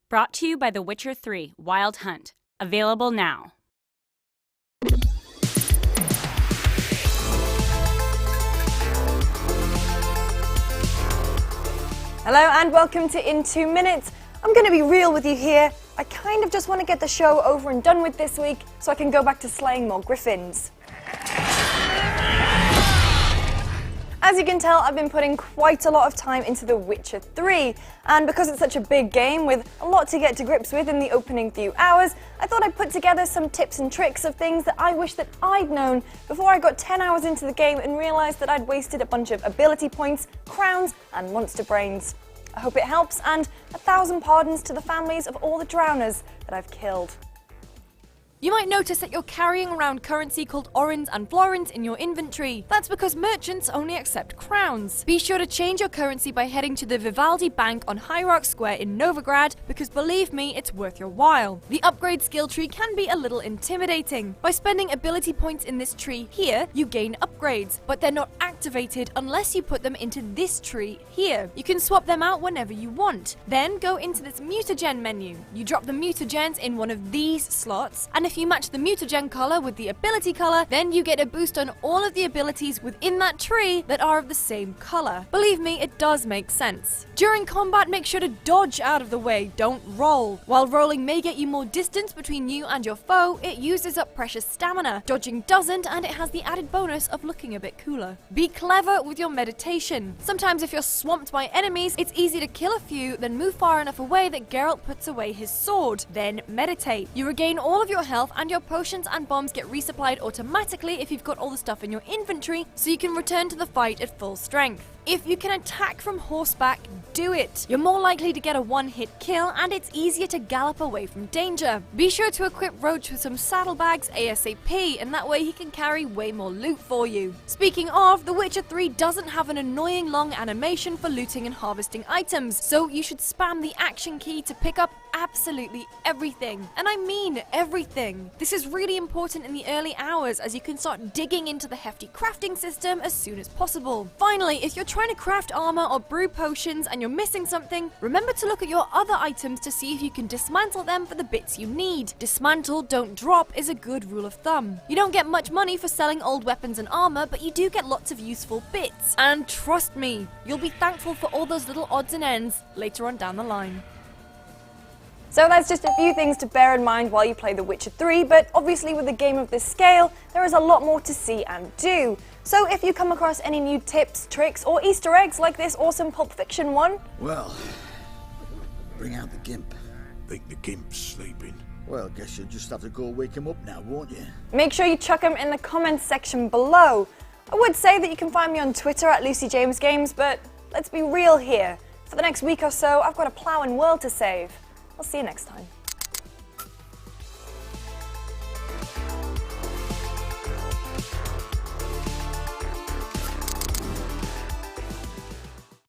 Brought to you by The Witcher 3 Wild Hunt. Available now. Hello and welcome to In 2 Minutes. I'm going to be real with you here. I kind of just want to get the show over and done with this week so I can go back to slaying more griffins. As you can tell, I've been putting quite a lot of time into The Witcher 3, and because it's such a big game with a lot to get to grips with in the opening few hours, I thought I'd put together some tips and tricks of things that I wish that I'd known before I got 10 hours into the game and realised that I'd wasted a bunch of ability points, crowns, and monster brains. I hope it helps, and 1,000 pardons to the families of all the drowners that I've killed. You might notice that you're carrying around currency called orens and florins in your inventory. That's because merchants only accept crowns. Be sure to change your currency by heading to the Vivaldi Bank on Hierarch Square in Novigrad, because believe me, it's worth your while. The upgrade skill tree can be a little intimidating. By spending ability points in this tree here, you gain upgrades, but they're not activated unless you put them into this tree here. You can swap them out whenever you want. Then go into this mutagen menu. You drop the mutagens in one of these slots, and if you match the mutagen color with the ability color, then you get a boost on all of the abilities within that tree that are of the same color. Believe me, it does make sense. During combat, make sure to dodge out of the way, don't roll. While rolling may get you more distance between you and your foe, it uses up precious stamina. Dodging doesn't, and it has the added bonus of looking a bit cooler. Be clever with your meditation. Sometimes if you're swamped by enemies, it's easy to kill a few, then move far enough away that Geralt puts away his sword. Then meditate. You regain all of your health, and your potions and bombs get resupplied automatically if you've got all the stuff in your inventory, so you can return to the fight at full strength. If you can attack from horseback, do it. You're more likely to get a one-hit kill, and it's easier to gallop away from danger. Be sure to equip Roach with some saddlebags ASAP, and that way he can carry way more loot for you. Speaking of, The Witcher 3 doesn't have an annoying long animation for looting and harvesting items, so you should spam the action key to pick up absolutely everything. And I mean everything. This is really important in the early hours, as you can start digging into the hefty crafting system as soon as possible. Finally, if you're trying to craft armor or brew potions and you're missing something, remember to look at your other items to see if you can dismantle them for the bits you need. Dismantle, don't drop is a good rule of thumb. You don't get much money for selling old weapons and armor, but you do get lots of useful bits. And trust me, you'll be thankful for all those little odds and ends later on down the line. So that's just a few things to bear in mind while you play The Witcher 3, but obviously with a game of this scale, there is a lot more to see and do. So if you come across any new tips, tricks, or Easter eggs like this awesome Pulp Fiction one... Well, bring out the gimp. Think the gimp's sleeping. Well, guess you'll just have to go wake him up now, won't you? Make sure you chuck them in the comments section below. I would say that you can find me on Twitter at LucyJamesGames, but let's be real here. For the next week or so, I've got a ploughing world to save. I'll see you next time.